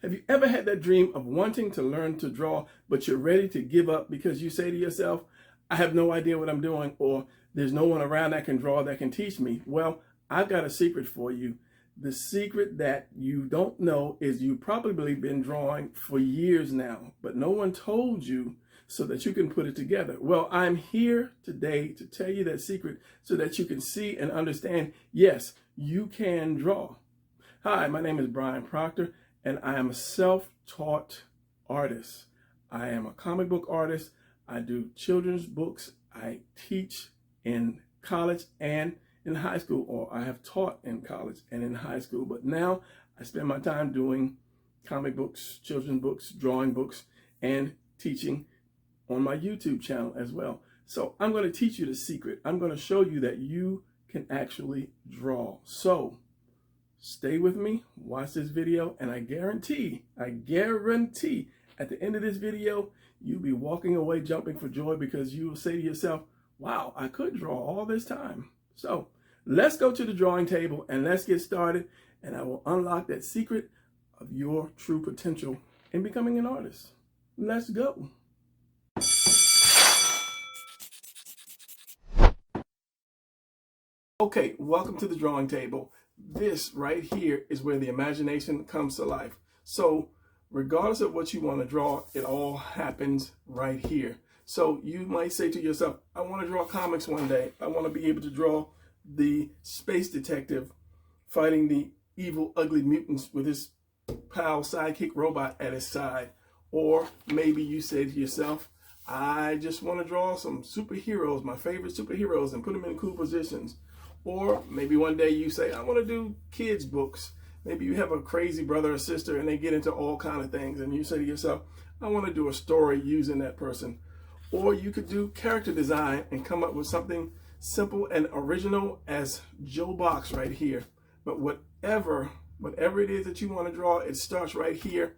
Have you ever had that dream of wanting to learn to draw, but you're ready to give up because you say to yourself, I have no idea what I'm doing, or there's no one around that can draw that can teach me? Well, I've got a secret for you. The secret that you don't know is you've probably been drawing for years now, but no one told you so that you can put it together. Well, I'm here today to tell you that secret so that you can see and understand, yes, you can draw. Hi, my name is Brian Proctor, and I am a self-taught artist. I am a comic book artist. I do children's books. I teach in college and in high school, or I have taught in college and in high school. But now I spend my time doing comic books, children's books, drawing books, and teaching on my YouTube channel as well. So I'm going to teach you the secret. I'm going to show you that you can actually draw. So stay with me, watch this video, and I guarantee at the end of this video, you'll be walking away jumping for joy because you will say to yourself, wow, I could draw all this time. So let's go to the drawing table and let's get started, and I will unlock that secret of your true potential in becoming an artist. Let's go. Okay, welcome to the drawing table. This right here is where the imagination comes to life. So regardless of what you want to draw, it all happens right here. So you might say to yourself, I want to draw comics one day. I want to be able to draw the space detective fighting the evil, ugly mutants with his pal sidekick robot at his side. Or maybe you say to yourself, I just want to draw some superheroes, my favorite superheroes, and put them in cool positions. Or maybe one day you say, I want to do kids books. Maybe you have a crazy brother or sister and they get into all kinds of things, and you say to yourself, I want to do a story using that person. Or you could do character design and come up with something simple and original as Joe Box right here. But whatever it is that you want to draw, it starts right here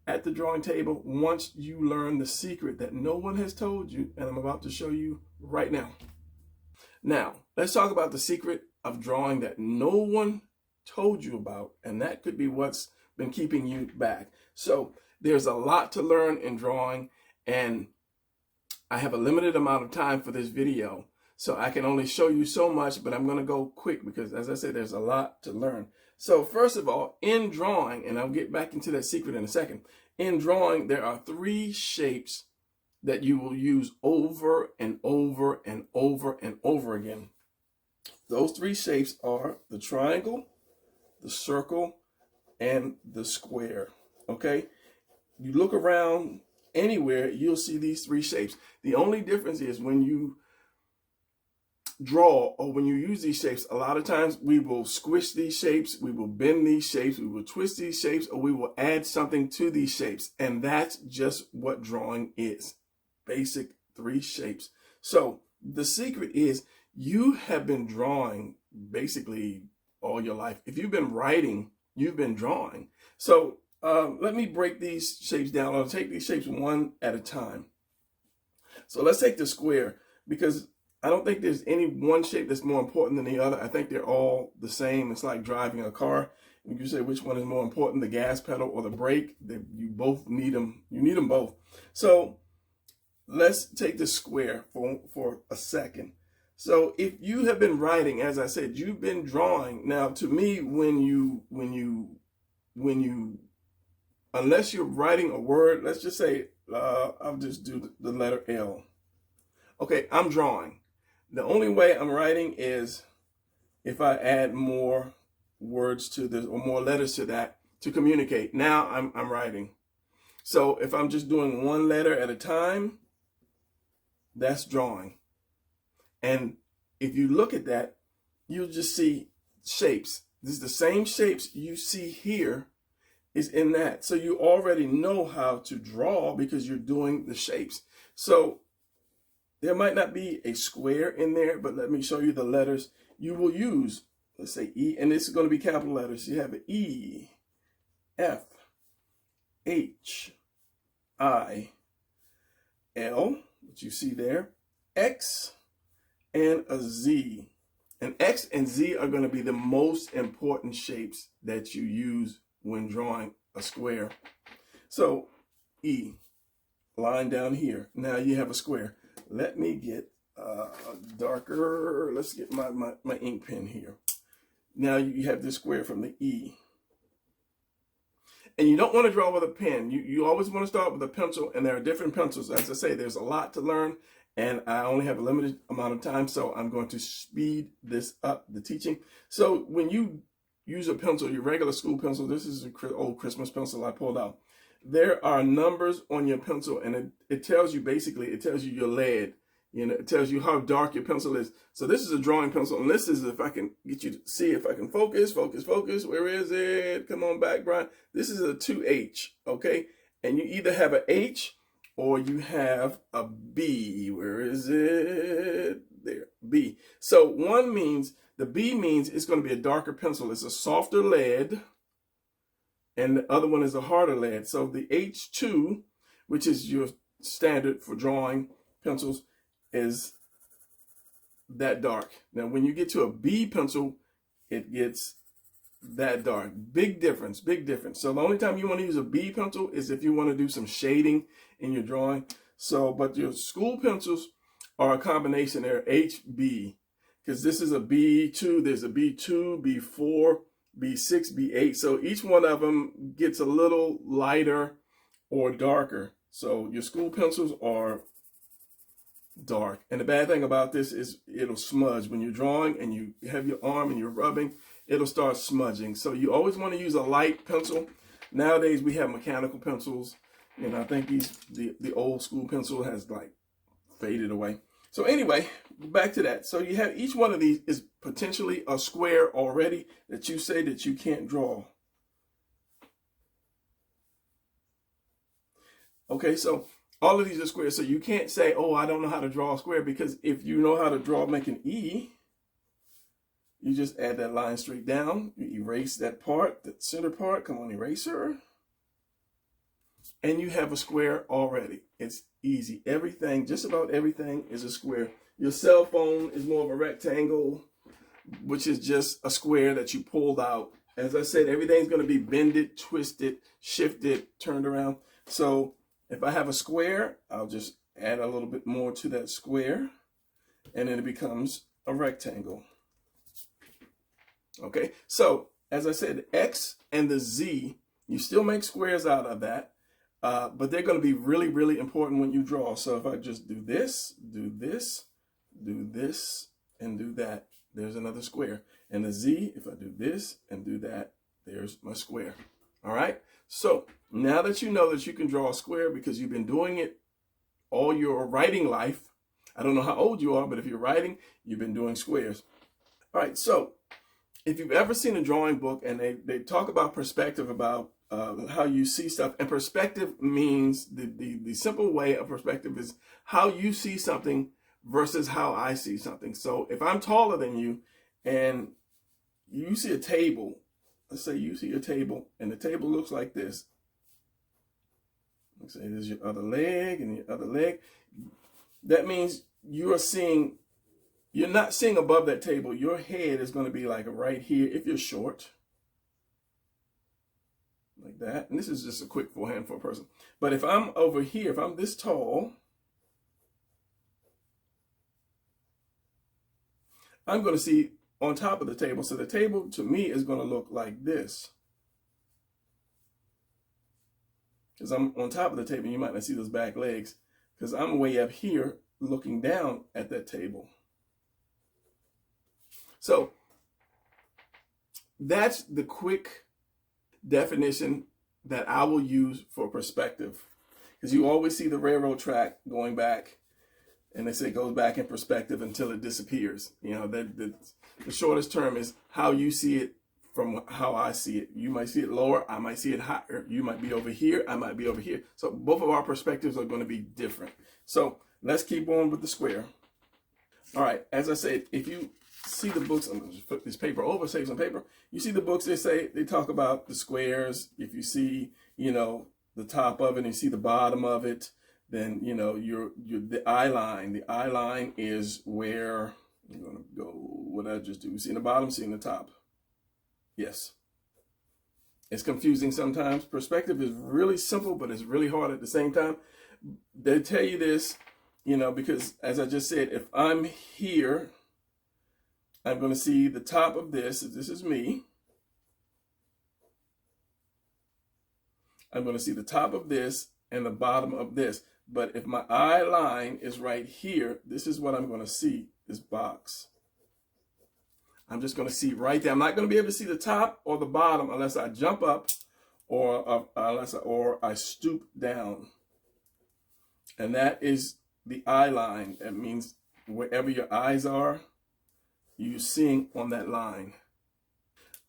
at the drawing table once you learn the secret that no one has told you, and I'm about to show you right now. Now, let's talk about the secret of drawing that no one told you about, and that could be what's been keeping you back. So there's a lot to learn in drawing, and I have a limited amount of time for this video, so I can only show you so much, but I'm going to go quick because, as I said, there's a lot to learn. So first of all, in drawing, and I'll get back into that secret in a second, in drawing, there are 3 shapes that you will use over and over and over and over again. Those 3 shapes are the triangle, the circle, and the square. Okay? You look around anywhere, you'll see these 3 shapes. The only difference is when you draw or when you use these shapes, a lot of times we will squish these shapes, we will bend these shapes, we will twist these shapes, or we will add something to these shapes. And that's just what drawing is. Basic 3 shapes. So the secret is you have been drawing basically all your life. If you've been writing, you've been drawing. So let me break these shapes down. I'll take these shapes one at a time. So let's take the square, because I don't think there's any one shape that's more important than the other. I think they're all the same. It's like driving a car. If you say which one is more important, the gas pedal or the brake, you both need them. You need them both. So let's take the square for a second. So if you have been writing, as I said, you've been drawing. Now, to me, when you, unless you're writing a word, let's just say, I'll just do the letter L. Okay, I'm drawing. The only way I'm writing is if I add more words to this or more letters to that to communicate. Now I'm writing. So if I'm just doing one letter at a time, that's drawing. And if you look at that, you'll just see shapes. This is the same shapes you see here is in that. So you already know how to draw because you're doing the shapes. So there might not be a square in there, but let me show you the letters you will use. Let's say E, and this is going to be capital letters. You have E, F, H, I, L, which you see there, X, and a Z. And X and Z are going to be the most important shapes that you use when drawing a square. So E, line down here. Now you have a square. Let me get darker. Let's get my ink pen here. Now you have this square from the E. And you don't want to draw with a pen. You always want to start with a pencil, and there are different pencils. As I say, there's a lot to learn, and I only have a limited amount of time, so I'm going to speed this up, the teaching. So when you use a pencil, your regular school pencil, this is an old Christmas pencil I pulled out. There are numbers on your pencil, and it tells you basically, it tells you your lead. You know, it tells you how dark your pencil is. So this is a drawing pencil, and this is, if I can get you to see, if I can focus. Where is it? Come on back, Brian. This is a 2H, okay? And you either have an H or you have a B. Where is it? There, B. So one means, the B means it's going to be a darker pencil. It's a softer lead, and the other one is a harder lead. So the H2, which is your standard for drawing pencils, is that dark. Now, when you get to a B pencil, it gets that dark. Big difference, big difference. So the only time you want to use a B pencil is if you want to do some shading in your drawing. So, but your school pencils are a combination. They're HB, because this is a B2, there's a B2, B4, B6, B8. So each one of them gets a little lighter or darker. So your school pencils are dark. And the bad thing about this is it'll smudge. When you're drawing and you have your arm and you're rubbing, it'll start smudging. So you always want to use a light pencil. Nowadays we have mechanical pencils, and I think the old school pencil has like faded away. So anyway, back to that. So you have each one of these is potentially a square already that you say that you can't draw. Okay, so all of these are squares. So you can't say, oh, I don't know how to draw a square, because if you know how to draw, make an E, you just add that line straight down. You erase that part, that center part. Come on, eraser. And you have a square already. It's easy. Everything, just about everything is a square. Your cell phone is more of a rectangle, which is just a square that you pulled out. As I said, everything's going to be bended, twisted, shifted, turned around. So if I have a square, I'll just add a little bit more to that square, and then it becomes a rectangle. Okay, so as I said, X and the Z, you still make squares out of that, but they're going to be really, really important when you draw. So if I just do this, do this, do this, and do that, there's another square. And the Z, if I do this and do that, there's my square. All right, so now that you know that you can draw a square because you've been doing it all your writing life, I don't know how old you are, but if you're writing, you've been doing squares. All right, so if you've ever seen a drawing book and they talk about perspective, about how you see stuff, and perspective means the simple way of perspective is how you see something versus how I see something. So if I'm taller than you and you see a table, let's say you see a table and the table looks like this. Let's say there's your other leg and your other leg. That means you're not seeing above that table. Your head is going to be like right here if you're short. Like that. And this is just a quick forehand for a person. But if I'm over here, if I'm this tall, I'm going to see on top of the table. So the table to me is going to look like this. Because I'm on top of the table, you might not see those back legs, because I'm way up here looking down at that table. So that's the quick definition that I will use for perspective. Because you always see the railroad track going back, and they say it goes back in perspective until it disappears. You know, the shortest term is how you see it from how I see it. You might see it lower, I might see it higher. You might be over here, I might be over here. So both of our perspectives are going to be different. So let's keep on with the square. All right, as I said, if you see the books, I'm going to flip this paper over, save some paper. You see the books, they talk about the squares. If you see, you know, the top of it and you see the bottom of it, then, you know, the eye line. The eye line is where I'm going to go. What did I just do? See in the bottom, see in the top. Yes. It's confusing sometimes. Perspective is really simple, but it's really hard at the same time. They tell you this, you know, because as I just said, if I'm here, I'm going to see the top of this. If this is me, I'm going to see the top of this and the bottom of this. But if my eye line is right here, this is what I'm going to see, this box. I'm just going to see right there. I'm not going to be able to see the top or the bottom unless I jump up or I stoop down. And that is the eye line. That means wherever your eyes are, you're seeing on that line.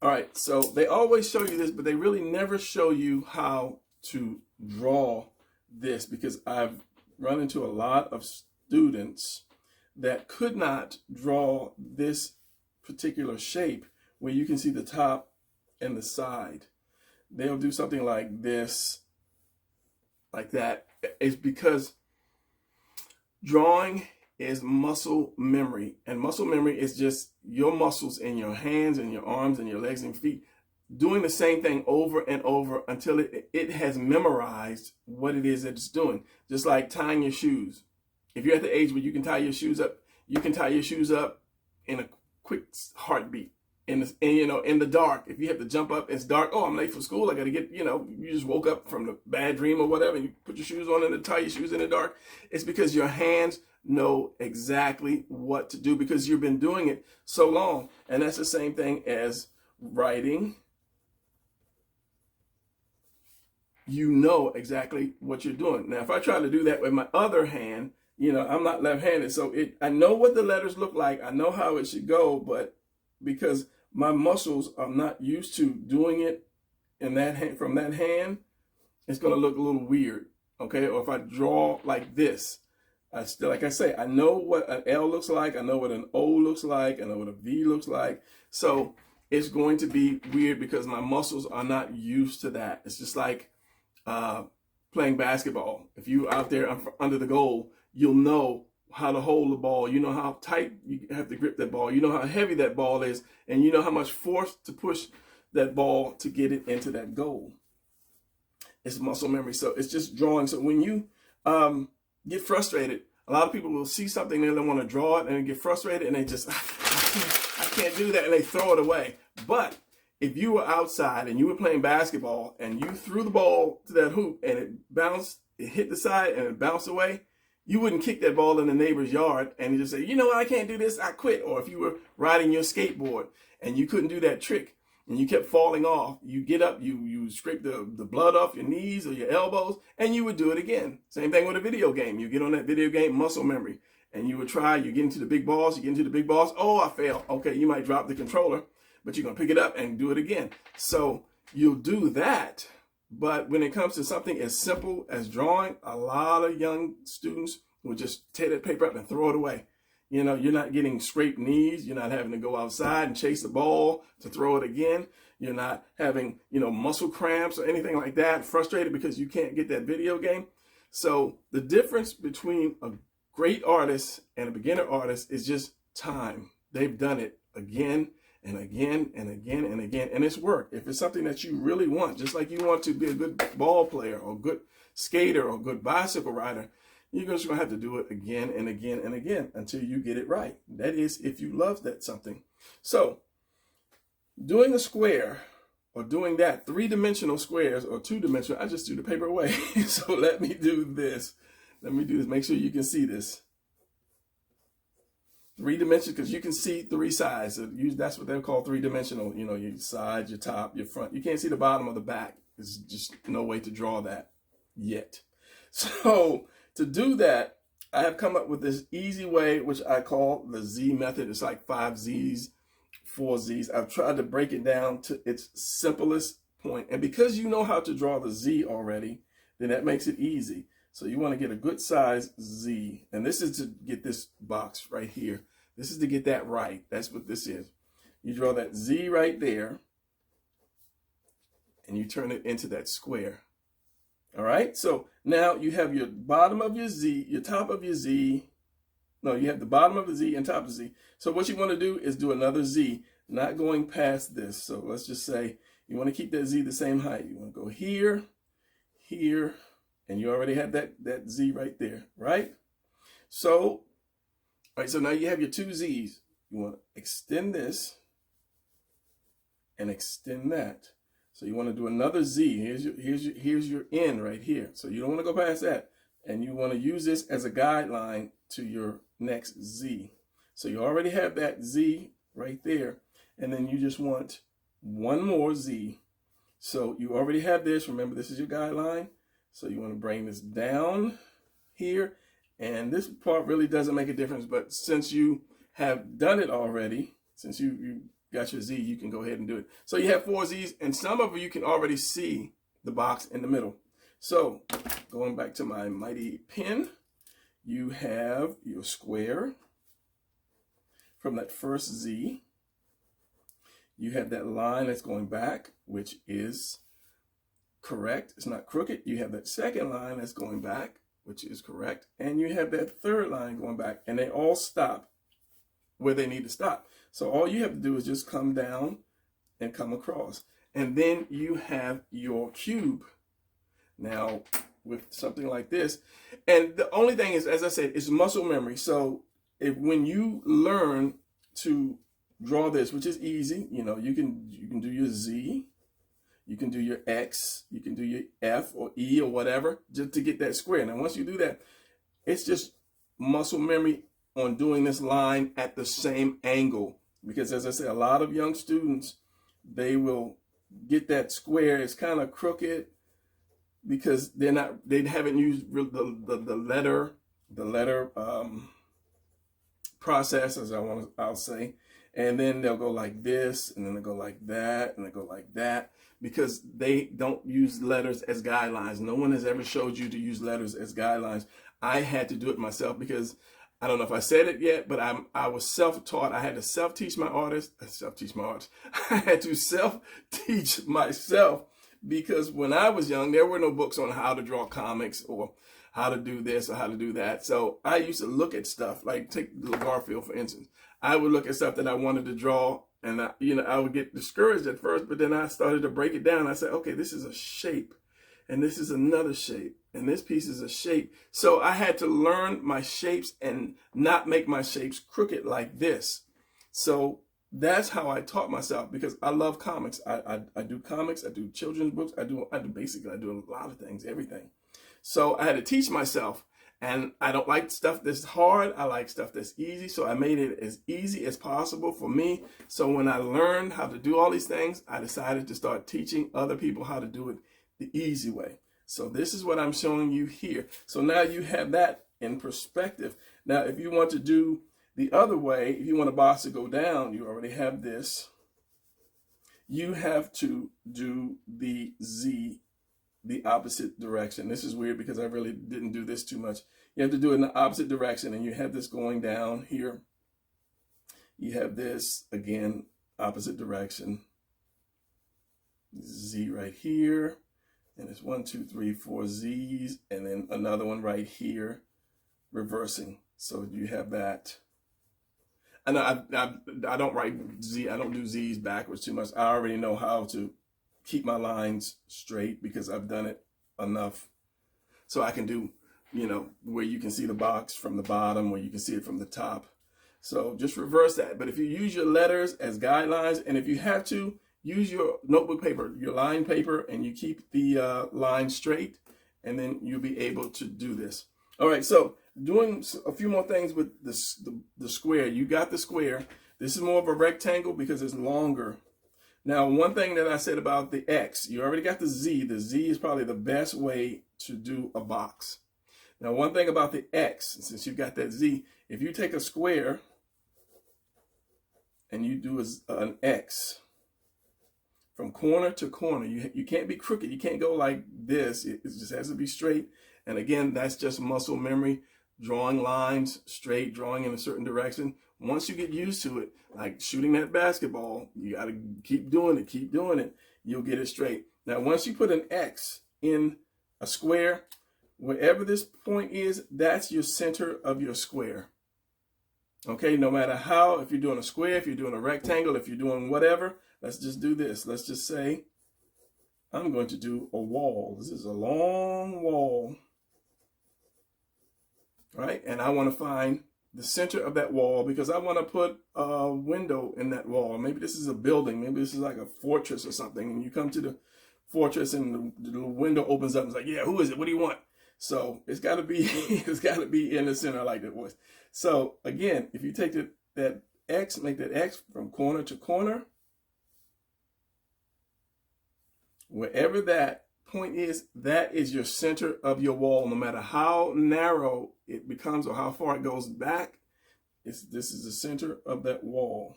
All right, so they always show you this, but they really never show you how to draw this, because I've run into a lot of students that could not draw this particular shape where you can see the top and the side. They'll do something like this, like that. It's because drawing is muscle memory, and muscle memory is just your muscles in your hands and your arms and your legs and feet doing the same thing over and over until it has memorized what it is that it's doing. Just like tying your shoes. If you're at the age where you can tie your shoes up, you can tie your shoes up in a quick heartbeat. In the dark, if you have to jump up, it's dark. Oh, I'm late for school. I got to get, you just woke up from the bad dream or whatever, and you put your shoes on and tie your shoes in the dark. It's because your hands know exactly what to do because you've been doing it so long. And that's the same thing as writing. You know exactly what you're doing. Now, if I try to do that with my other hand, I'm not left-handed, so I know what the letters look like. I know how it should go, but because my muscles are not used to doing it in that hand, from that hand, it's going to look a little weird, okay? Or if I draw like this, like I say, I know what an L looks like. I know what an O looks like. I know what a V looks like. So it's going to be weird because my muscles are not used to that. It's just like playing basketball. If you're out there under the goal, you'll know how to hold the ball. You know how tight you have to grip that ball. You know how heavy that ball is, and you know how much force to push that ball to get it into that goal. It's muscle memory. So it's just drawing. So when you get frustrated, a lot of people will see something and they want to draw it and they get frustrated and they just, I can't do that, and they throw it away. But if you were outside and you were playing basketball and you threw the ball to that hoop and it bounced, it hit the side and it bounced away, you wouldn't kick that ball in the neighbor's yard and you just say, you know what, I can't do this, I quit. Or if you were riding your skateboard and you couldn't do that trick and you kept falling off, you get up, you scrape the blood off your knees or your elbows, and you would do it again. Same thing with a video game. You get on that video game, muscle memory, and you would try, you get into the big balls, oh, I failed. Okay, you might drop the controller, but you're going to pick it up and do it again. So you'll do that. But when it comes to something as simple as drawing, a lot of young students will just tear that paper up and throw it away. You're not getting scraped knees. You're not having to go outside and chase the ball to throw it again. You're not having, muscle cramps or anything like that, frustrated because you can't get that video game. So the difference between a great artist and a beginner artist is just time. They've done it again and again and again and again, and it's work. If it's something that you really want, just like you want to be a good ball player or good skater or good bicycle rider, you're just going to have to do it again and again and again until you get it right. That is, if you love that something. So doing a square or doing that, 3-dimensional squares or 2-dimensional, I just threw the paper away. So let me do this. Make sure you can see this. 3 dimensions, because you can see 3 sides. That's what they'll call 3-dimensional. Your sides, your top, your front. You can't see the bottom or the back. There's just no way to draw that yet. So to do that, I have come up with this easy way, which I call the Z method. It's like 5 Z's, 4 Z's. I've tried to break it down to its simplest point. And because you know how to draw the Z already, then that makes it easy. So you want to get a good size Z. And this is to get this box right here. This is to get that right. That's what this is. You draw that Z right there, and you turn it into that square. All right, so now you have your bottom of your Z, your top of your Z. No, you have the bottom of the Z and top of the Z. So what you want to do is do another Z, not going past this. So let's just say You want to keep that Z the same height. You want to go here, here, and you already had that Z right there, right? So, all right, so now you have your two Z's. You want to extend this and extend that. So you want to do another Z. Here's your N right here. So you don't want to go past that. And you want to use this as a guideline to your next Z. So you already have that Z right there. And then you just want one more Z. So you already have this. Remember, this is your guideline. So you want to bring this down here. And this part really doesn't make a difference. But since you have done it already, since you got your Z, you can go ahead and do it. So you have 4 Z's, and some of you can already see the box in the middle. So going back to my mighty pen, you have your square from that first Z. You have that line that's going back, which is correct. It's not crooked. You have that second line that's going back, which is correct. And you have that third line going back, and they all stop where they need to stop. So all you have to do is just come down and come across. And then you have your cube. Now, with something like this, and the only thing is, as I said, it's muscle memory. So when you learn to draw this, which is easy, you know, you can do your Z, you can do your X, you can do your F or E or whatever, just to get that square. Now, once you do that, it's just muscle memory on doing this line at the same angle. Because as I said, a lot of young students, they will get that square. It's kind of crooked because they haven't used the letter process, as I'll say. And then they'll go like this, and then they'll go like that, and they go like that, because they don't use letters as guidelines. No one has ever showed you to use letters as guidelines. I had to do it myself because I don't know if I said it yet, but I was self-taught. I had to self-teach my artists. I had to self-teach myself because when I was young, there were no books on how to draw comics or how to do this or how to do that. So I used to look at stuff, like take Garfield, for instance. I would look at stuff that I wanted to draw, and I would get discouraged at first, but then I started to break it down. I said, okay, this is a shape, and this is another shape, and this piece is a shape. So I had to learn my shapes and not make my shapes crooked like this. So that's how I taught myself, because I love comics. I do comics, I do children's books, I do a lot of things, everything. So I had to teach myself, and I don't like stuff that's hard. I like stuff that's easy. So I made it as easy as possible for me. So when I learned how to do all these things, I decided to start teaching other people how to do it the easy way. So this is what I'm showing you here. So now you have that in perspective. Now, if you want to do the other way, if you want a box to go down, you already have this. You have to do the Z the opposite direction. This is weird because I really didn't do this too much. You have to do it in the opposite direction, and you have this going down here. You have this, again, opposite direction. Z right here. And it's 1, 2, 3, 4 Z's, and then another one right here, reversing. So you have that. And I don't write Z, I don't do Z's backwards too much. I already know how to keep my lines straight because I've done it enough. So I can do, where you can see the box from the bottom, where you can see it from the top. So just reverse that. But if you use your letters as guidelines, and if you have to, use your notebook paper, your line paper, and you keep the line straight, and then you'll be able to do this. All right, so doing a few more things with the square. You got the square. This is more of a rectangle because it's longer. Now, one thing that I said about the X, you already got the Z. The Z is probably the best way to do a box. Now, one thing about the X, since you've got that Z, if you take a square and you do an X from corner to corner, you can't be crooked. You can't go like this. It just has to be straight. And again, that's just muscle memory, drawing lines straight, drawing in a certain direction. Once you get used to it, like shooting that basketball, you got to keep doing it. You'll get it straight. Now, once you put an X in a square, wherever this point is, that's your center of your square. Okay, no matter how, if you're doing a square, if you're doing a rectangle, if you're doing whatever, let's just do this. Let's just say I'm going to do a wall. This is a long wall, right? And I want to find the center of that wall because I want to put a window in that wall. Maybe this is a building. Maybe this is like a fortress or something. And you come to the fortress and the window opens up and it's like, yeah, who is it? What do you want? So it's got to be, it's got to be in the center. I like that voice. So again, if you take that X, make that X from corner to corner, wherever that point is, that is your center of your wall. No matter how narrow it becomes or how far it goes back, this is the center of that wall.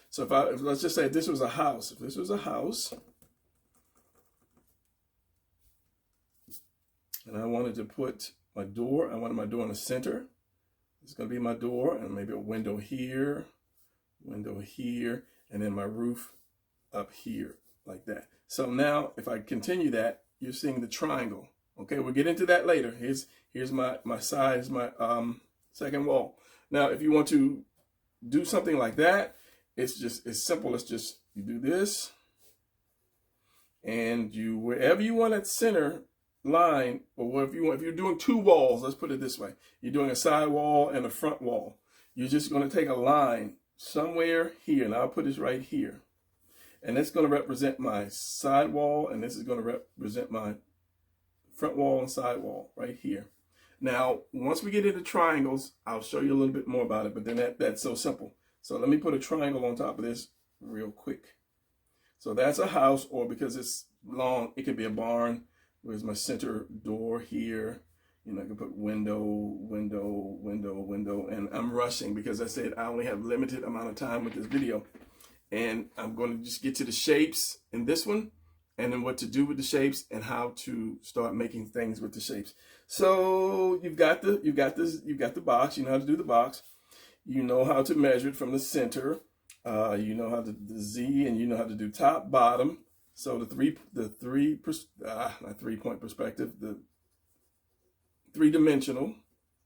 So if let's just say this was a house. If this was a house, and I wanted to put my door, I wanted my door in the center. It's going to be my door, and maybe a window here, and then my roof up here, like that. So now, if I continue that, you're seeing the triangle. Okay, we'll get into that later. Here's my side, is my second wall. Now, if you want to do something like that, it's simple. It's just you do this, and you wherever you want that center line, or if you're doing two walls, let's put it this way. You're doing a side wall and a front wall. You're just going to take a line somewhere here, and I'll put this right here. And that's going to represent my side wall, and this is going to represent my front wall and side wall right here. Now, once we get into triangles, I'll show you a little bit more about it, but then that's so simple. So let me put a triangle on top of this real quick. So that's a house, or because it's long, it could be a barn. Where's my center door here? You know, I can put window, and I'm rushing because I said I only have limited amount of time with this video. And I'm going to just get to the shapes in this one, and then what to do with the shapes and how to start making things with the shapes. So you've got the box. You know how to do the box. You know how to measure it from the center. You know how to the Z, and you know how to do top, bottom. So not 3-point perspective, the 3-dimensional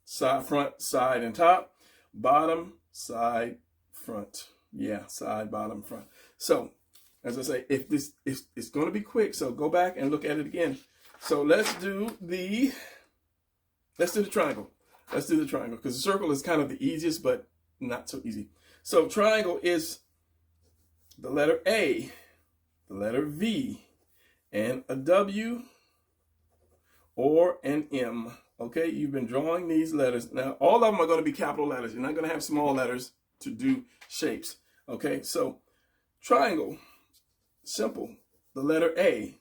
side, front, side, and top, bottom, side, front. Yeah, side, bottom, front. So, as I say, it's going to be quick, so go back and look at it again. So let's do the triangle. Let's do the triangle, because the circle is kind of the easiest, but not so easy. So triangle is the letter A, the letter V, and a W, or an M. Okay, you've been drawing these letters. Now, all of them are going to be capital letters. You're not going to have small letters to do shapes. Okay, so triangle, simple. The letter A.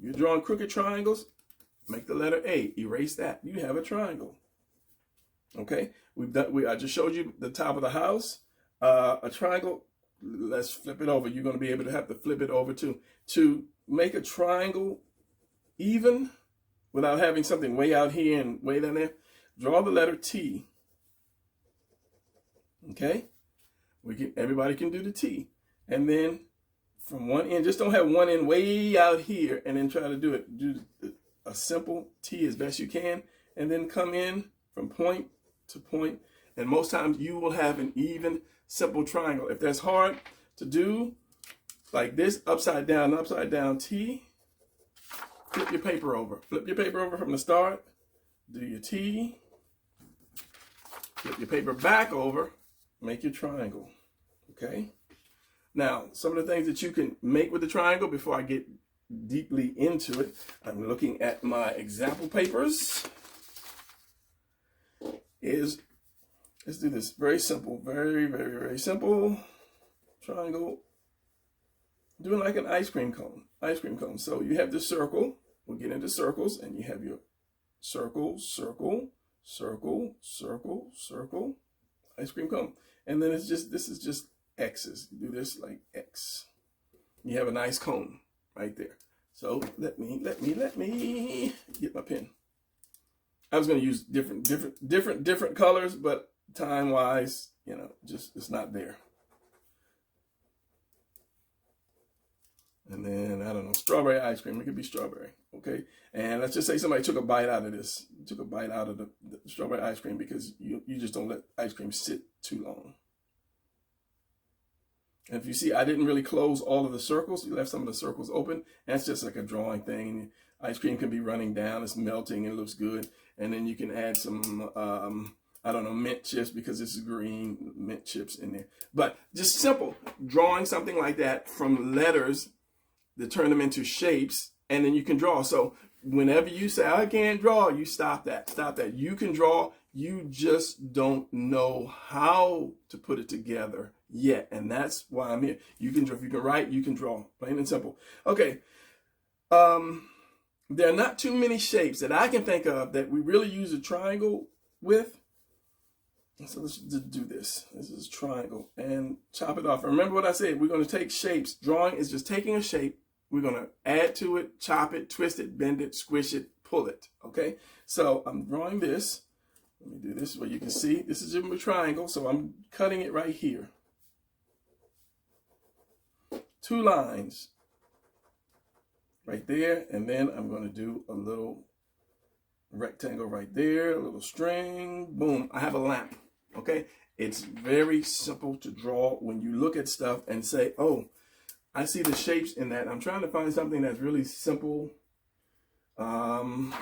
You're drawing crooked triangles, make the letter A. Erase that. You have a triangle. Okay, I just showed you the top of the house. A triangle. Let's flip it over. You're going to be able to have to flip it over too. To make a triangle even without having something way out here and way down there, draw the letter T. Okay? Everybody can do the T. And then from one end, just don't have one end way out here and then try to do it. Do a simple T as best you can, and then come in from point to point. And most times you will have an even, simple triangle. If that's hard to do, like this, upside down T, flip your paper over. Flip your paper over from the start, do your T, flip your paper back over, make your triangle, okay? Now, some of the things that you can make with the triangle before I get deeply into it, I'm looking at my example papers, let's do this. Very simple, very, very, very simple triangle. Doing like an ice cream cone. So you have the circle. We'll get into circles, and you have your circle, circle, circle, circle, circle, ice cream cone. And then this is just X's. You do this like X. You have a nice cone right there. So let me get my pen. I was going to use different colors, but time-wise, you know, just it's not there. And then, I don't know, strawberry ice cream. It could be strawberry, okay? And let's just say somebody took a bite out of this. Took a bite out of the strawberry ice cream because you just don't let ice cream sit too long. And if you see, I didn't really close all of the circles. You left some of the circles open. That's just like a drawing thing. Ice cream can be running down. It's melting. It looks good. And then you can add some, I don't know, mint chips, because this is green, mint chips in there. But just simple, drawing something like that from letters to turn them into shapes, and then you can draw. So whenever you say, I can't draw, you stop that. Stop that. You can draw. You just don't know how to put it together yet. And that's why I'm here. You can draw. If you can write, you can draw. Plain and simple. Okay. There are not too many shapes that I can think of that we really use a triangle with. So let's just do this. This is triangle and chop it off. Remember what I said, we're going to take shapes. Drawing is just taking a shape. We're going to add to it, chop it, twist it, bend it, squish it, pull it. Okay. So I'm drawing this. Let me do this where you can see. This is a triangle. So I'm cutting it right here. 2 lines right there. And then I'm going to do a little rectangle right there, a little string. Boom. I have a lamp. Okay, it's very simple to draw when you look at stuff and say, oh, I see the shapes in that. I'm trying to find something that's really simple and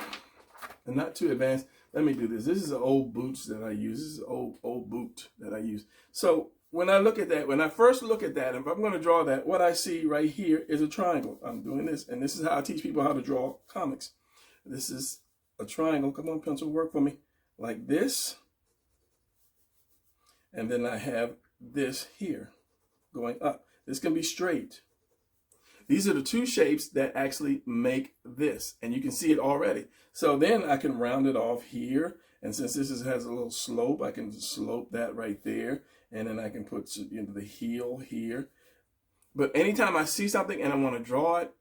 not too advanced. Let me do this. This is an old boots that I use. This is an old boot that I use. So when I look at that, when I first look at that, if I'm going to draw that, what I see right here is a triangle. I'm doing this, and this is how I teach people how to draw comics. This is a triangle. Come on, pencil, work for me. Like this. And then I have this here going up. This can be straight. These are the 2 shapes that actually make this. And you can see it already. So then I can round it off here. And since this has a little slope, I can slope that right there. And then I can put the heel here. But anytime I see something and I want to draw it,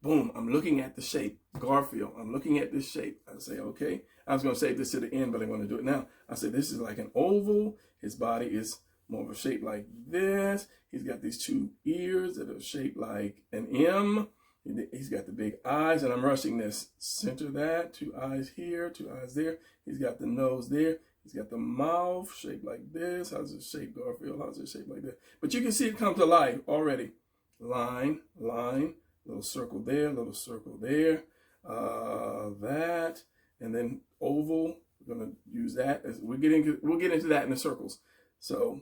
boom, I'm looking at the shape. Garfield, I'm looking at this shape. I say, okay. I was going to save this to the end, but I'm going to do it now. I say this is like an oval. His body is more of a shape like this. He's got these 2 ears that are shaped like an M. He's got the big eyes, and I'm rushing this. Center that. 2 eyes here, 2 eyes there. He's got the nose there. He's got the mouth shaped like this. How's it shaped, Garfield? How's it shaped like that? But you can see it come to life already. Line, line, little circle there, little circle there. That, and then oval. We're going to use that as we'll get into that in the circles. So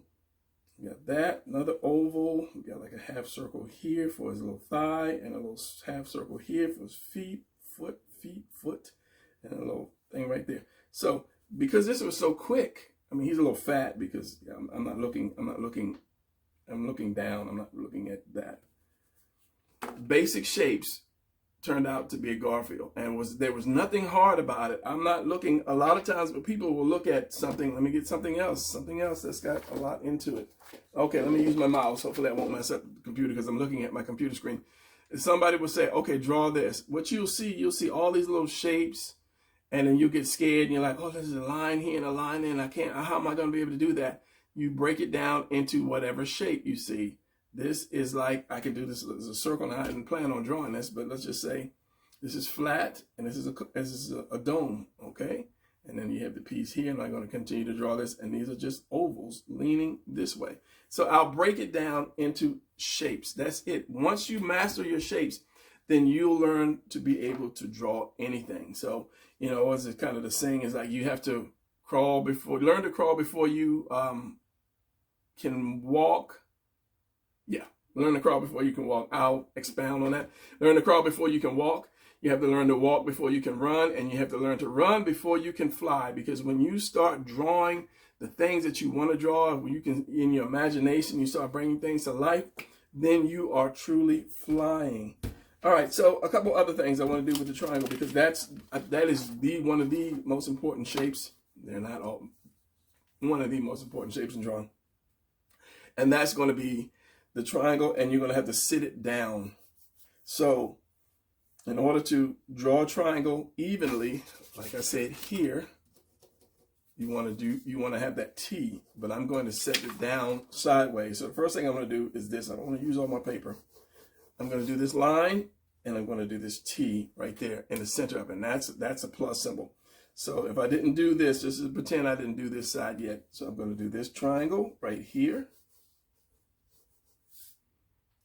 we got that, another oval. We got like a half circle here for his little thigh, and a little half circle here for his feet, foot, and a little thing right there. So because this was so quick, I mean, he's a little fat because I'm looking down. I'm not looking at that. Basic shapes turned out to be a Garfield, and there was nothing hard about it. I'm not looking, a lot of times when people will look at something, let me get something else that's got a lot into it. Okay, let me use my mouse. Hopefully I won't mess up the computer because I'm looking at my computer screen. Somebody will say, okay, draw this. What you'll see all these little shapes, and then you get scared and you're like, oh, there's a line here and a line there, and how am I going to be able to do that? You break it down into whatever shape you see. This is like, I can do this as a circle, and I didn't plan on drawing this, but let's just say this is flat, and this is a dome, okay? And then you have the piece here, and I'm going to continue to draw this, and these are just ovals leaning this way. So I'll break it down into shapes. That's it. Once you master your shapes, then you'll learn to be able to draw anything. So, you know, what's it kind of the saying is like you have to learn to crawl before you can walk. Yeah, learn to crawl before you can walk. I'll expound on that. Learn to crawl before you can walk. You have to learn to walk before you can run, and you have to learn to run before you can fly. Because when you start drawing the things that you want to draw, when you can, in your imagination, you start bringing things to life, then you are truly flying. All right, so a couple other things I want to do with the triangle, because that is one of the most important shapes. They're not all. One of the most important shapes in drawing. And that's going to be the triangle, and you're going to have to sit it down. So in order to draw a triangle evenly, like I said here, you want to have that T, but I'm going to set it down sideways. So the first thing I'm going to do is this. I don't want to use all my paper. I'm going to do this line, and I'm going to do this T right there in the center of it. And that's a plus symbol. So if I didn't do this, just to pretend I didn't do this side yet. So I'm going to do this triangle right here.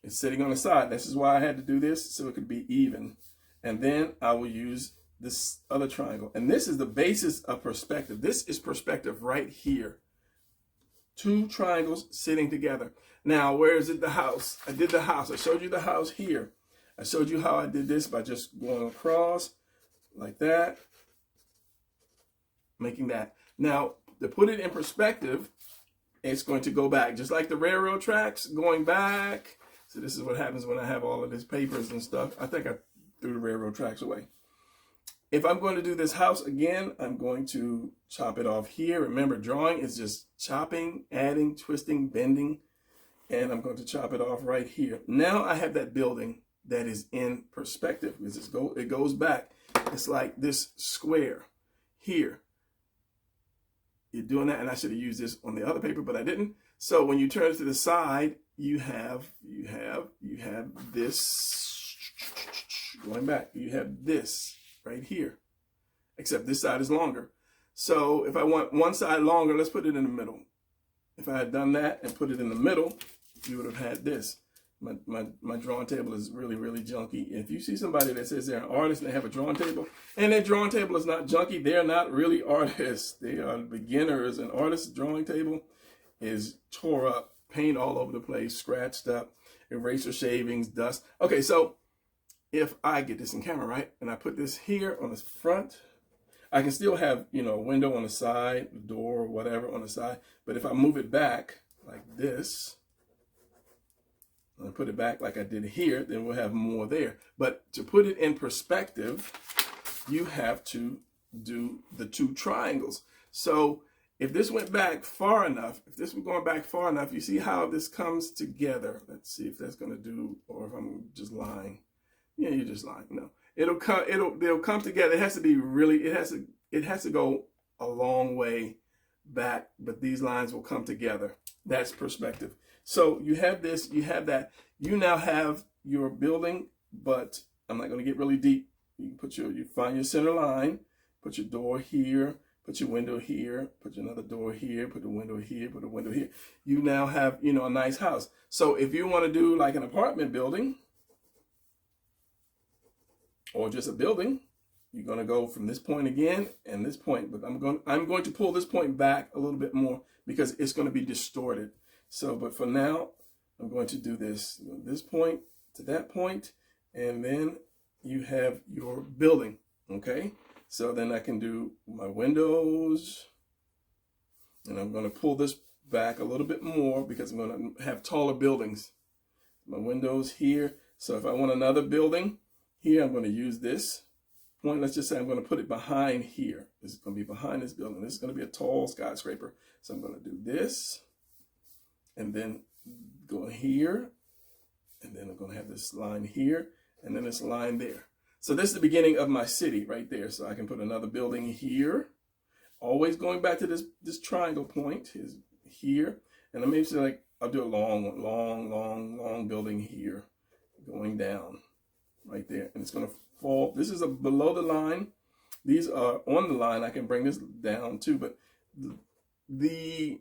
It's sitting on the side. This is why I had to do this, so it could be even. And then I will use this other triangle. And this is the basis of perspective. This is perspective right here. Two triangles sitting together. Now, where is it the house? I did the house. I showed you the house here. I showed you how I did this by just going across like that, making that. Now, to put it in perspective, it's going to go back, just like the railroad tracks going back. So this is what happens when I have all of these papers and stuff. I think I threw the railroad tracks away. If I'm going to do this house again, I'm going to chop it off here. Remember, drawing is just chopping, adding, twisting, bending, and I'm going to chop it off right here. Now I have that building that is in perspective because it goes back. It's like this square here. You're doing that, and I should have used this on the other paper, but I didn't. So when you turn it to the side, you have this going back. You have this right here, except this side is longer. So if I want one side longer, let's put it in the middle. If I had done that and put it in the middle, you would have had this. My drawing table is really, really junky. If you see somebody that says they're an artist and they have a drawing table, and their drawing table is not junky, they're not really artists. They are beginners. An artist's drawing table is tore up, paint all over the place, scratched up, eraser shavings, dust. Okay, so if I get this in camera, right, and I put this here on the front, I can still have, a window on the side, a door, whatever on the side. But if I move it back like this, and put it back like I did here, then we'll have more there. But to put it in perspective, you have to do the two triangles. So if this went back far enough, if this was going back far enough, you see how this comes together. Let's see if that's going to do, or if I'm just lying. Yeah, you're just lying. No, they'll come together. It has to be really, it has to go a long way back, but these lines will come together. That's perspective. So you have this, you have that. You now have your building, but I'm not going to get really deep. You can you find your center line, put your door here, put your window here, put another door here, put a window here, put a window here. You now have, a nice house. So if you want to do like an apartment building or just a building, you're going to go from this point again and this point, but I'm going to pull this point back a little bit more because it's going to be distorted. So, but for now, I'm going to do this point to that point, and then you have your building, okay? So then I can do my windows, and I'm going to pull this back a little bit more because I'm going to have taller buildings. My windows here. So if I want another building here, I'm going to use this point. Let's just say I'm going to put it behind here. This is going to be behind this building. This is going to be a tall skyscraper. So I'm going to do this. And then go here, and then I'm going to have this line here, and then this line there. So this is the beginning of my city right there. So I can put another building here, always going back to this triangle point is here. And let me say I'll do a long building here, going down right there. And it's going to fall. This is below the line. These are on the line. I can bring this down too, but the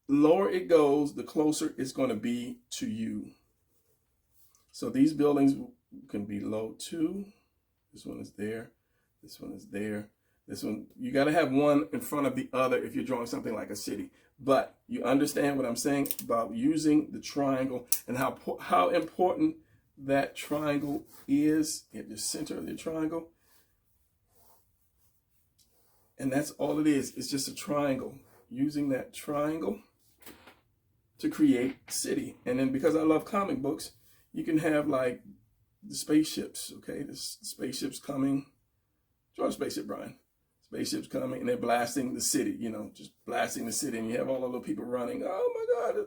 lower it goes, the closer it's going to be to you. So these buildings can be low too. This one is there. This one is there. This one, you got to have one in front of the other if you're drawing something like a city. But you understand what I'm saying about using the triangle and how important that triangle is at the center of the triangle. And that's all it is. It's just a triangle. Using that triangle to create city. And then because I love comic books, you can have like the spaceships, okay? The spaceships coming. Draw a spaceship, Brian. Spaceships coming and they're blasting the city, just blasting the city. And you have all the little people running. Oh my God,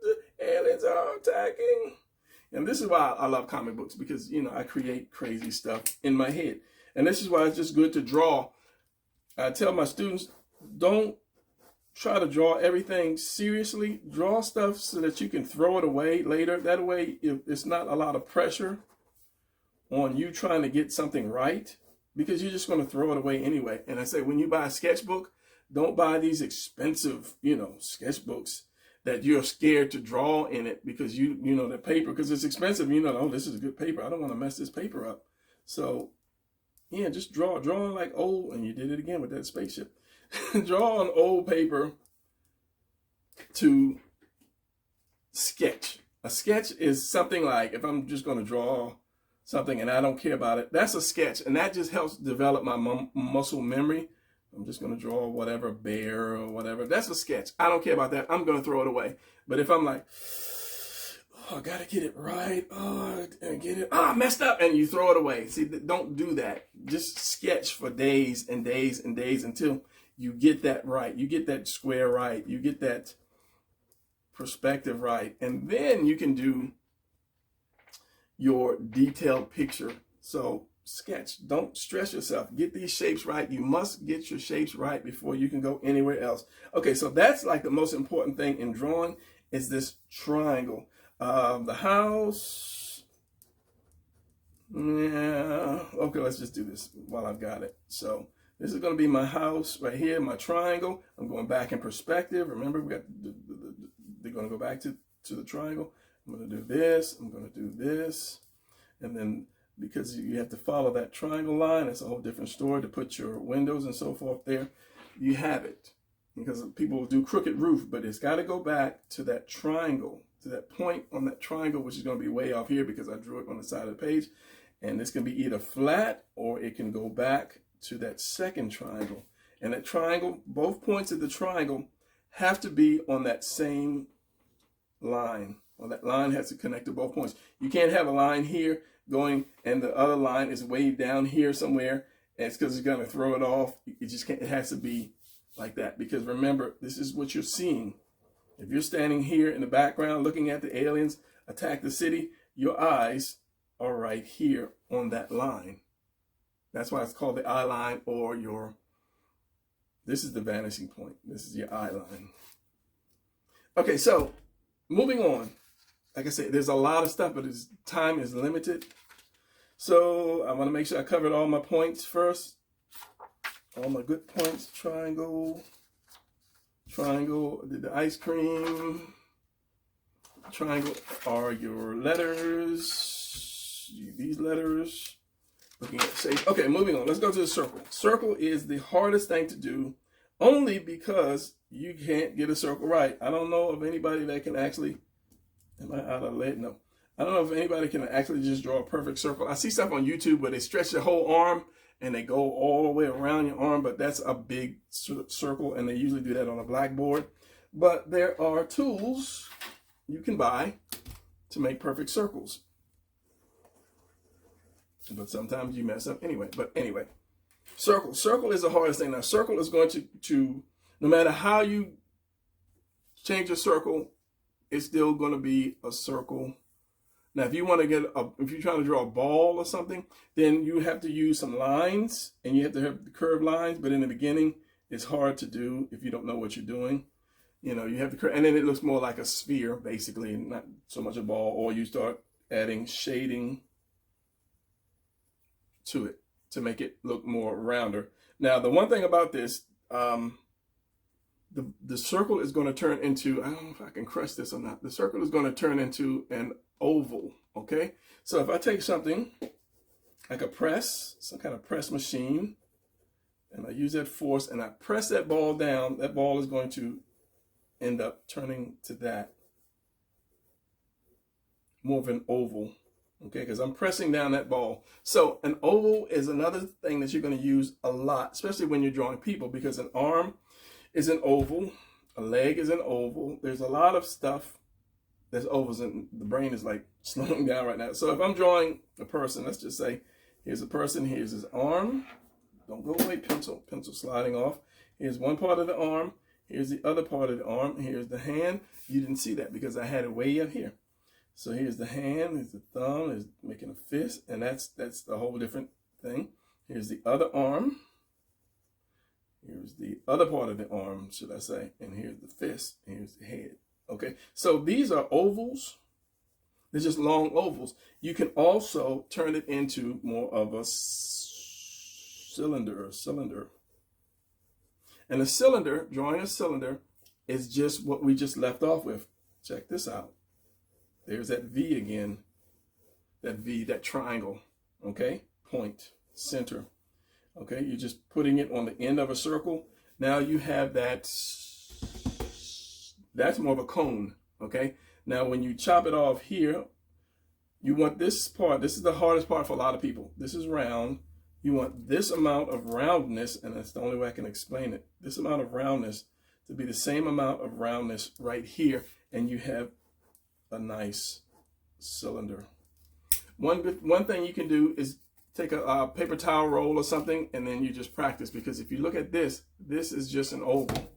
the aliens are attacking. And this is why I love comic books because, I create crazy stuff in my head. And this is why it's just good to draw. I tell my students, don't try to draw everything seriously. Draw stuff so that you can throw it away later. That way, it's not a lot of pressure on you trying to get something right because you're just going to throw it away anyway. And I say, when you buy a sketchbook, don't buy these expensive, sketchbooks that you're scared to draw in it because you know the paper, because it's expensive. You know, oh, this is a good paper. I don't want to mess this paper up. So yeah, just draw like old, and you did it again with that spaceship. Draw on old paper to sketch. A sketch is something like, if I'm just going to draw something and I don't care about it, that's a sketch, and that just helps develop my muscle memory. I'm just going to draw whatever, bear or whatever. That's a sketch. I don't care about that. I'm going to throw it away. But if I'm like, oh, I got to get it right. Oh, and get it. Oh, I messed up. And you throw it away. See, don't do that. Just sketch for days and days and days until you get that right. You get that square right. You get that perspective right. And then you can do your detailed picture. So sketch. Don't stress yourself. Get these shapes right. You must get your shapes right before you can go anywhere else. Okay, so that's like the most important thing in drawing is this triangle. The house. Yeah. Okay, let's just do this while I've got it. So this is going to be my house right here, my triangle. I'm going back in perspective. Remember, we got they're going to go back to the triangle. I'm going to do this. I'm going to do this. And then because you have to follow that triangle line, it's a whole different story to put your windows and so forth there. You have it. Because people will do crooked roof, but it's got to go back to that triangle, to that point on that triangle, which is going to be way off here because I drew it on the side of the page. And this can be either flat or it can go back to that second triangle. And that triangle, both points of the triangle have to be on that same line. Well, that line has to connect to both points. You can't have a line here going and the other line is way down here somewhere, and it's because it's going to throw it off. It just can't, it has to be like that, because remember, this is what you're seeing. If you're standing here in the background looking at the aliens attack the city, your eyes are right here on that line. That's why it's called the eye line, or this is the vanishing point. This is your eye line. Okay, so moving on. Like I said, there's a lot of stuff, but time is limited. So I want to make sure I covered all my points first. All my good points. Triangle. Did the ice cream. Triangle are your letters. These letters. Looking at shape. Okay, moving on. Let's go to the circle. Circle is the hardest thing to do, only because you can't get a circle right. I don't know of anybody that can actually. Am I out of lead? No. I don't know if anybody can actually just draw a perfect circle. I see stuff on YouTube where they stretch your whole arm and they go all the way around your arm, but that's a big circle, and they usually do that on a blackboard. But there are tools you can buy to make perfect circles. But sometimes you mess up anyway. But anyway, circle. Circle is the hardest thing. Now, circle is going to no matter how you change a circle, it's still going to be a circle. Now, if you want to if you're trying to draw a ball or something, then you have to use some lines, and you have to have the curved lines. But in the beginning, it's hard to do if you don't know what you're doing. You know, you have the curve, and then it looks more like a sphere, basically, not so much a ball. Or you start adding shading to it to make it look more rounder. Now, the one thing about this, the circle is going to turn into, I don't know if I can crush this or not. The circle is going to turn into an oval, okay? So if I take something like a press, some kind of press machine, and I use that force and I press that ball down, that ball is going to end up turning to that. More of an oval, okay? Because I'm pressing down that ball. So an oval is another thing that you're going to use a lot, especially when you're drawing people, because an arm is an oval, a leg is an oval. There's a lot of stuff that's ovals, and the brain is like slowing down right now. So if I'm drawing a person, let's just say, here's a person, here's his arm. Don't go away, pencil sliding off. Here's one part of the arm, here's the other part of the arm, here's the hand. You didn't see that because I had it way up here. So here's the hand, here's the thumb, here's making a fist, and that's the whole different thing. Here's the other arm. Here's the other part of the arm, should I say, and here's the fist, and here's the head. Okay, so these are ovals. They're just long ovals. You can also turn it into more of a cylinder. And a cylinder, drawing a cylinder, is just what we just left off with. Check this out. There's that V again. That V, that triangle. Okay? Point, center. Okay? You're just putting it on the end of a circle. Now you have that. That's more of a cone. Okay? Now when you chop it off here, you want this part. This is the hardest part for a lot of people. This is round. You want this amount of roundness, and that's the only way I can explain it. This amount of roundness to be the same amount of roundness right here, and you have a nice cylinder. One thing you can do is take a paper towel roll or something, and then you just practice, because if you look at this, this is just an oval.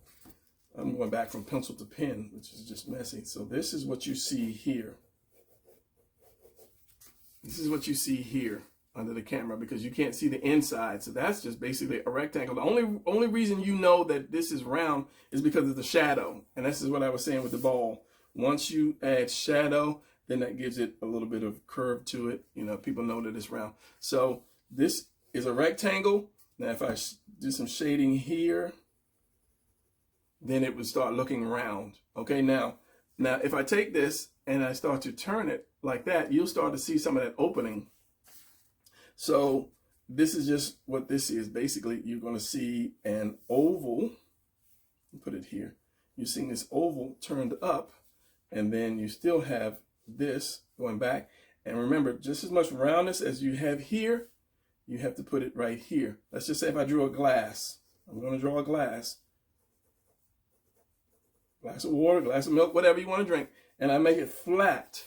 I'm going back from pencil to pen, which is just messy. So this is what you see here. This is what you see here under the camera, because you can't see the inside. So that's just basically a rectangle. The only reason you know that this is round is because of the shadow. And this is what I was saying with the ball. Once you add shadow, then that gives it a little bit of curve to it. You know, people know that it's round. So this is a rectangle. Now if I do some shading here, then it would start looking round. Okay, now if I take this and I start to turn it like that, you'll start to see some of that opening. So this is just what this is. Basically, you're going to see an oval. Put it here. You're seeing this oval turned up, and then you still have this going back. And remember, just as much roundness as you have here, you have to put it right here. Let's just say if I drew a glass. I'm going to draw a glass. Glass of water, glass of milk, whatever you want to drink. And I make it flat.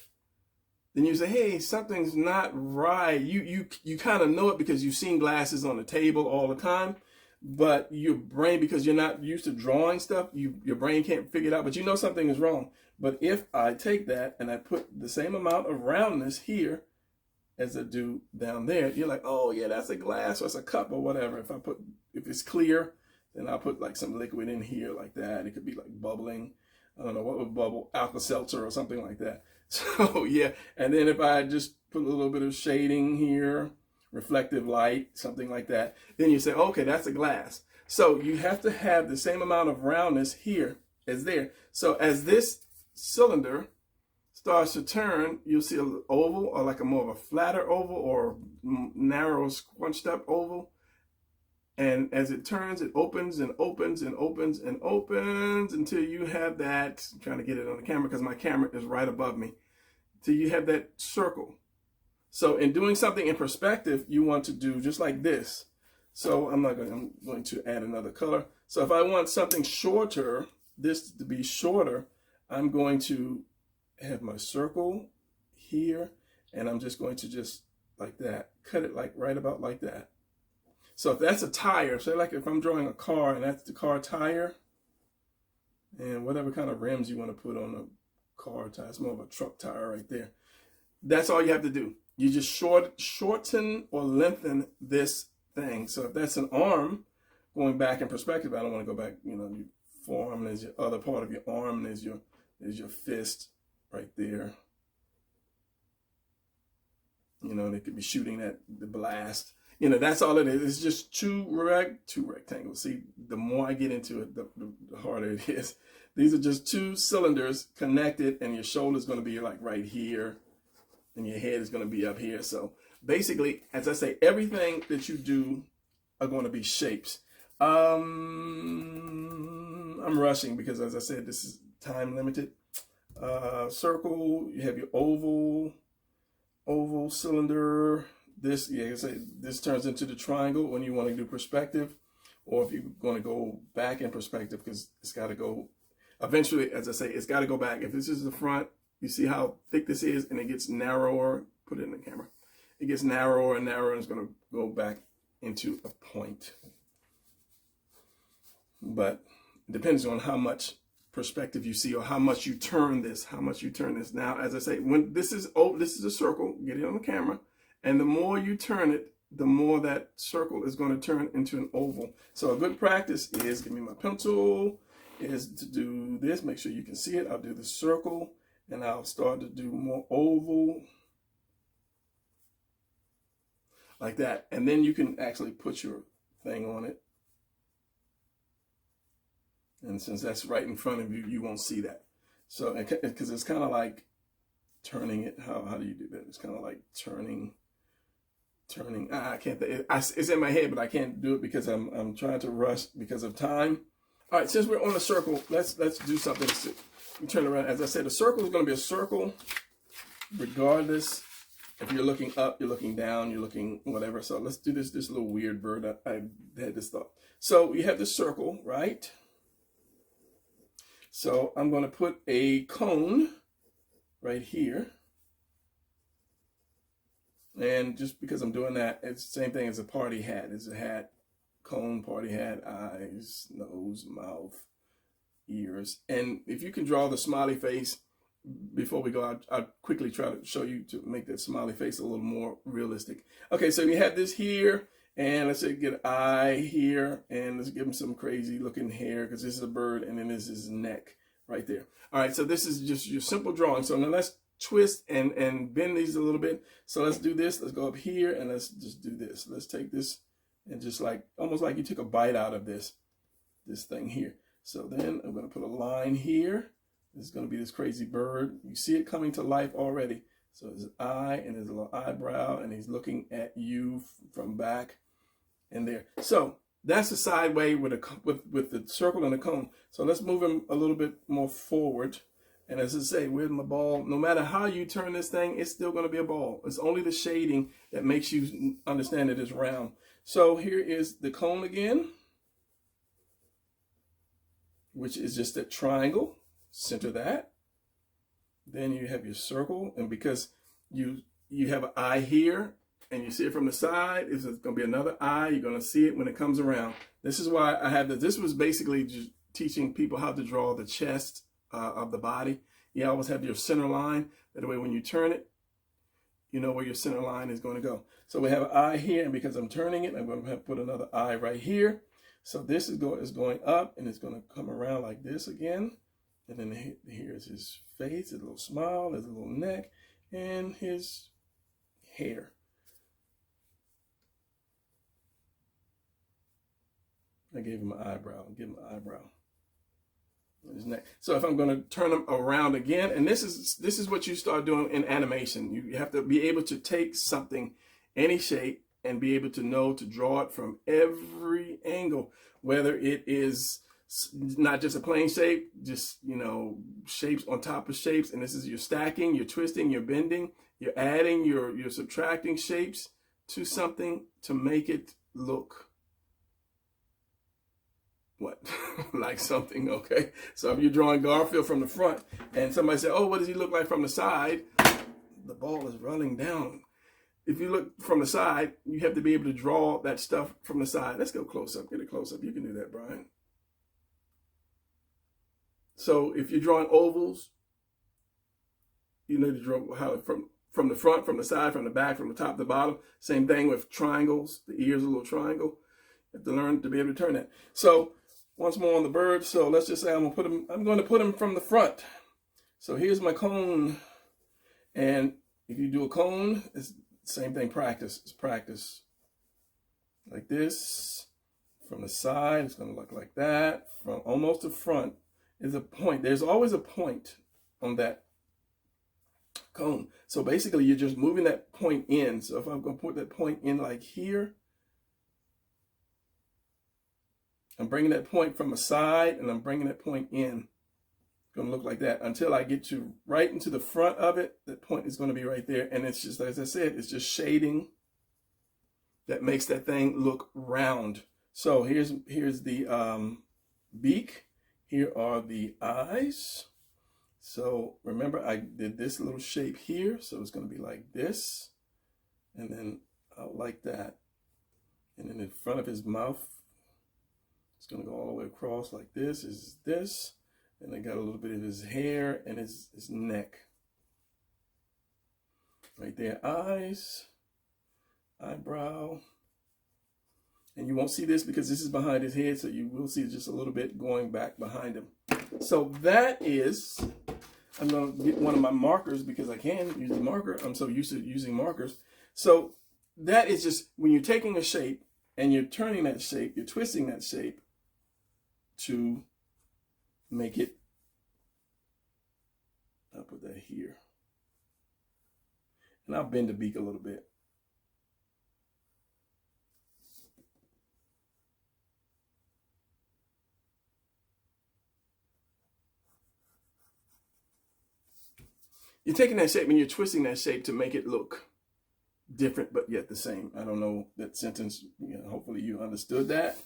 Then you say, hey, something's not right. You kind of know it because you've seen glasses on the table all the time, but your brain, because you're not used to drawing stuff, your brain can't figure it out, but you know something is wrong. But if I take that and I put the same amount of roundness here as I do down there, you're like, oh yeah, that's a glass or it's a cup or whatever. If it's clear, then I'll put like some liquid in here like that. It could be like bubbling. I don't know what would bubble, Alka-Seltzer or something like that. So yeah, and then if I just put a little bit of shading here, reflective light, something like that, then you say, okay, that's a glass. So you have to have the same amount of roundness here as there. So as this cylinder starts to turn, you'll see an oval, or like a more of a flatter oval or narrow, scrunched up oval. And as it turns, it opens and opens and opens and opens until you have that, I'm trying to get it on the camera because my camera is right above me, till you have that circle. So in doing something in perspective, you want to do just like this. So I'm going to add another color. So if I want something shorter, this to be shorter, I'm going to have my circle here, and I'm just going to just like that, cut it like right about like that. So if that's a tire, say like if I'm drawing a car and that's the car tire, and whatever kind of rims you want to put on a car tire, it's more of a truck tire right there. That's all you have to do. You just shorten or lengthen this thing. So if that's an arm, going back in perspective, I don't want to go back, your forearm, there's your other part of your arm, there's your fist right there. They could be shooting at the blast. That's all it is. It's just two rectangles. See, the more I get into it, the harder it is. These are just two cylinders connected, and your shoulder is going to be like right here, and your head is going to be up here. So basically, as I say, everything that you do are going to be shapes. I'm rushing because, as I said, this is time limited. Circle, you have your oval cylinder. This turns into the triangle when you want to do perspective, or if you're going to go back in perspective, because it's got to go, eventually, as I say, it's got to go back. If this is the front, you see how thick this is, and it gets narrower. Put it in the camera. It gets narrower and narrower, and it's going to go back into a point. But it depends on how much perspective you see, or how much you turn this, Now, as I say, when this is a circle, get it on the camera. And the more you turn it, the more that circle is going to turn into an oval. So a good practice is, give me my pencil, is to do this. Make sure you can see it. I'll do the circle, and I'll start to do more oval. Like that. And then you can actually put your thing on it. And since that's right in front of you, you won't see that. So, because it's kind of like turning it. How do you do that? It's kind of like turning. I can't. It's in my head, but I can't do it because I'm trying to rush because of time. All right, since we're on a circle, let's do something. We turn around. As I said, a circle is going to be a circle, regardless if you're looking up, you're looking down, you're looking whatever. So let's do this little weird bird. I had this thought. So you have this circle, right? So I'm going to put a cone right here. And just because I'm doing that, it's the same thing as a party hat. It's a hat, cone, party hat, eyes, nose, mouth, ears. And if you can draw the smiley face before we go, I'll quickly try to show you to make that smiley face a little more realistic. Okay, so you have this here, and let's say get an eye here, and let's give him some crazy looking hair because this is a bird, and then this is his neck right there. All right, so this is just your simple drawing. So now let's twist and bend these a little bit. So let's do this. Let's go up here and let's just do this. Let's take this and just like, almost like you took a bite out of this thing here. So then I'm going to put a line here. This is going to be this crazy bird. You see it coming to life already. So his eye and his little eyebrow, and he's looking at you from back and there. So that's the side way with the circle and the cone. So let's move him a little bit more forward. And as I say, with my ball, no matter how you turn this thing, it's still going to be a ball. It's only the shading that makes you understand it is round. So here is the cone again, which is just a triangle. Center that. Then you have your circle. And because you have an eye here, and you see it from the side, it's going to be another eye. You're going to see it when it comes around. This is why I have this. This was basically just teaching people how to draw the chest of the body. You always have your center line. That way when you turn it, you know where your center line is going to go. So we have an eye here, and because I'm turning it, I'm going to have to put another eye right here. So this is going up, and it's going to come around like this again. And then here's his face, his little smile, his little neck, and his hair. I gave him an eyebrow. Give him an eyebrow. His neck. So if I'm going to turn them around again, and this is what you start doing in animation. You have to be able to take something, any shape, and be able to know to draw it from every angle, whether it is not just a plain shape, just, you know, shapes on top of shapes. And this is your stacking, you're twisting, you're bending, you're adding, you're subtracting shapes to something to make it look what? Like something, okay? So if you're drawing Garfield from the front and somebody said, oh, what does he look like from the side? The ball is rolling down. If you look from the side, you have to be able to draw that stuff from the side. Let's go close up. Get a close up. You can do that, Brian. So if you're drawing ovals, you know to draw how from the front, from the side, from the back, from the top to the bottom. Same thing with triangles. The ear's a little triangle. You have to learn to be able to turn that. So once more on the bird. So let's just say I'm going to put him from the front. So here's my cone. And if you do a cone, it's the same thing, practice. It's practice. Like this. From the side, it's going to look like that. From almost the front is a point. There's always a point on that cone. So basically, you're just moving that point in. So if I'm going to put that point in like here, I'm bringing that point from the side, and I'm bringing that point in. It's going to look like that until I get to right into the front of it. That point is going to be right there. And it's just, as I said, it's just shading that makes that thing look round. So here's the beak. Here are the eyes. So remember, I did this little shape here. So it's going to be like this. And then out like that. And then in front of his mouth, it's going to go all the way across like this. Is this. And I got a little bit of his hair and his neck. Right there, eyes, eyebrow. And you won't see this because this is behind his head, so you will see just a little bit going back behind him. So that is, I'm going to get one of my markers because I can use the marker. I'm so used to using markers. So that is just when you're taking a shape and you're turning that shape, you're twisting that shape to make it, I'll put that here. And I'll bend the beak a little bit. You're taking that shape and you're twisting that shape to make it look different, but yet the same. I don't know that sentence, hopefully you understood that.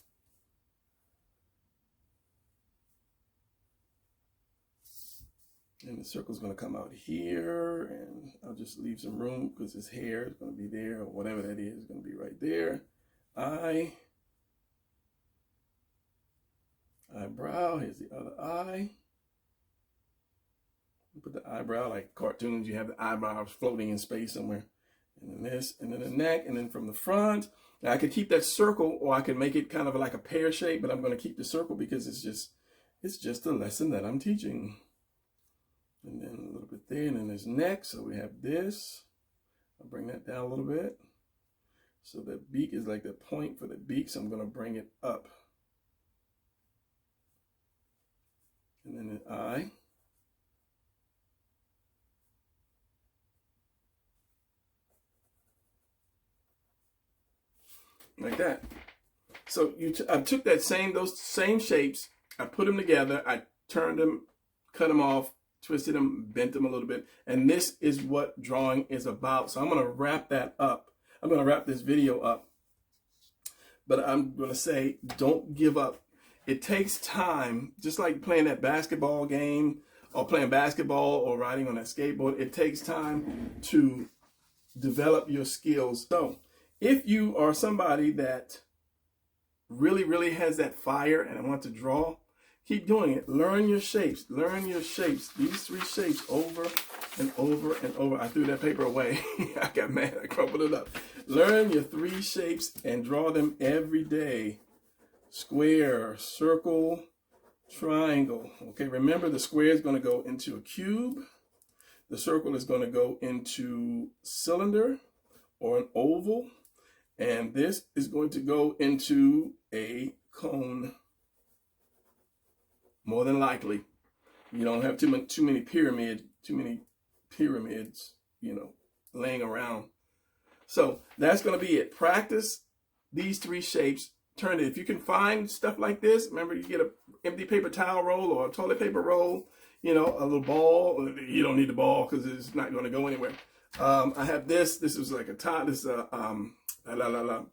And the circle's going to come out here, and I'll just leave some room because his hair is going to be there, or whatever that is going to be right there. Eyebrow, here's the other eye. Put the eyebrow, like cartoons, you have the eyebrows floating in space somewhere. And then this, and then the neck, and then from the front. Now I could keep that circle, or I could make it kind of like a pear shape, but I'm going to keep the circle because it's just a lesson that I'm teaching. And then a little bit there, and then there's neck. So we have this. I'll bring that down a little bit. So the beak is like the point for the beak, so I'm going to bring it up. And then the eye. Like that. So I took those same shapes, I put them together, I turned them, cut them off, twisted them, bent them a little bit, and this is what drawing is about. So I'm going to wrap that up. I'm going to wrap this video up, but I'm going to say don't give up. It takes time, just like playing that basketball game or playing basketball or riding on that skateboard. It takes time to develop your skills. So if you are somebody that really, really has that fire and want to draw, keep doing it. Learn your shapes. Learn your shapes. These 3 shapes over and over and over. I threw that paper away. I got mad. I crumpled it up. Learn your 3 shapes and draw them every day. Square, circle, triangle. Okay, remember the square is going to go into a cube. The circle is going to go into cylinder or an oval. And this is going to go into a cone. More than likely. You don't have too many pyramids, laying around. So that's going to be it. Practice these 3 shapes. Turn it. If you can find stuff like this, remember you get an empty paper towel roll or a toilet paper roll, a little ball. You don't need the ball because it's not going to go anywhere. I have this. This is like a top. This is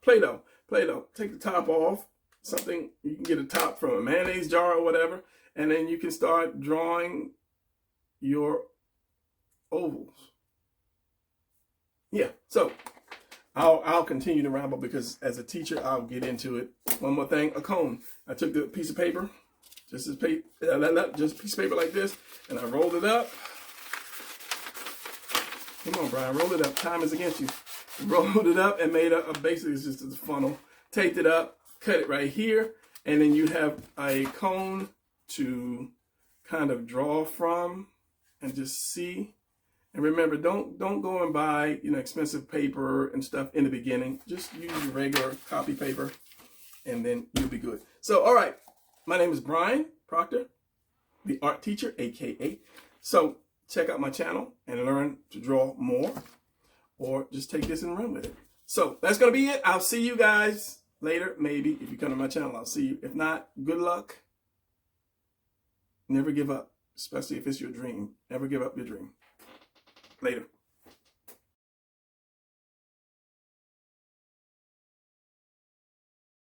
Play-Doh. Play-Doh. Take the top off. Something you can get a top from a mayonnaise jar or whatever, and then you can start drawing your ovals. Yeah. So I'll continue to ramble because as a teacher I'll get into it. One more thing, a cone. I took the piece of paper, just a piece of paper like this, and I rolled it up. Come on, Brian, roll it up. Time is against you. Rolled it up and made basically it's just a funnel. Taped it up, cut it right here, and then you have a cone to kind of draw from and just see. And remember, don't go and buy expensive paper and stuff in the beginning. Just use your regular copy paper, and then you'll be good. So, all right, my name is Brian Proctor, the art teacher, aka. So check out my channel and learn to draw more, or just take this and run with it. So that's gonna be it. I'll see you guys later, maybe. If you come to my channel, I'll see you. If not, good luck. Never give up, especially if it's your dream. Never give up your dream. Later.